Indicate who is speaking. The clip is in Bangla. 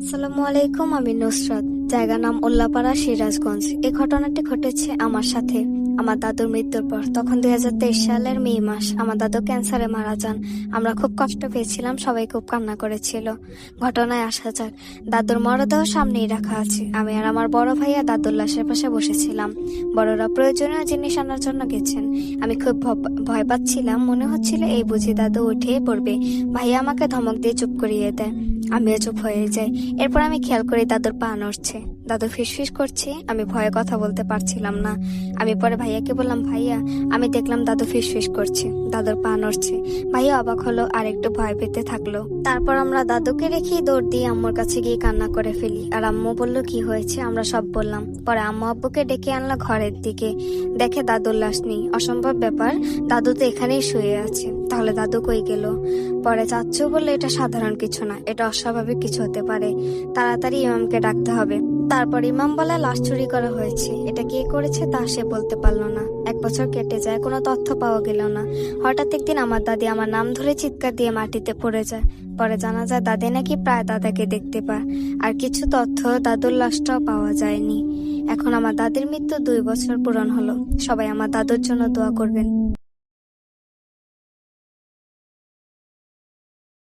Speaker 1: আসসালামু আলাইকুম, আমি নুসরাত। জায়গা নাম উল্লাপাড়া, সিরাজগঞ্জ। এই ঘটনাটি ঘটেছে আমার সাথে আমার দাদুর মৃত্যুর পর। তখন 2023 সালের মে মাস। আমার দাদু ক্যান্সারে মারা যান। আমরা খুব কষ্ট পেয়েছিলাম, সবাই খুব কান্না করেছিল। ঘটনায় আসা যাক। দাদুর মরদেহ সামনেই রাখা আছে। আমি আর আমার বড় ভাইয়া দাদুর লাশের পাশে বসেছিলাম। বড়রা প্রয়োজনীয় জিনিস আনার জন্য গেছেন। আমি খুব ভয় পাচ্ছিলাম, মনে হচ্ছিল এই বুঝি দাদু উঠে পড়বে। ভাইয়া আমাকে ধমক দিয়ে চুপ করিয়ে দেয়। আমিও চুপ হয়ে যাই। এরপর আমি খেয়াল করি দাদুর পা নড়ছে। দাদু ফিসফিস করছে। আমি ভয়ে কথা বলতে পারছিলাম না। আমি পরে ভাইয়াকে বললাম, ভাইয়া আমি দেখলাম দাদু ফিসফিস করছে, দাদুর পা নড়ছে। ভাইয়া অবাক হলো আর একটু ভয় পেতে থাকলো। তারপর আমরা দাদুকে রেখেই দৌড় দিয়ে আম্মুর কাছে গিয়ে কান্না করে ফেলি। আর আম্মু বলল কি হয়েছে, আমরা সব বললাম। পরে আম্মু আব্বুকে ডেকে আনলো ঘরের দিকে। দেখে দাদুর লাশ নেই। অসম্ভব ব্যাপার, দাদু তো এখানেই শুয়ে আছে, তাহলে দাদু কই গেল? পরে চাচ্চু বললো এটা সাধারণ কিছু না, এটা অস্বাভাবিক কিছু হতে পারে, তাড়াতাড়ি ইমামকে ডাকতে হবে। তারপর ইমাম বলে লাশ চুরি করা হয়েছে, এটা কে করেছে তা সে বলতে পারলো না। 1 বছর কেটে যায়, কোনো তথ্য পাওয়া গেল না। হঠাৎ একদিন আমার দাদি আমার নাম ধরে চিৎকার দিয়ে মাটিতে পড়ে যায়। পরে জানা যায় দাদি নাকি প্রায় দাদাকে দেখতে পায়। আর কিছু তথ্য, দাদুর লাশটাও পাওয়া যায়নি। এখন আমার দাদির মৃত্যু 2 বছর পূরণ হলো। সবাই আমার দাদুর জন্য দোয়া করবেন।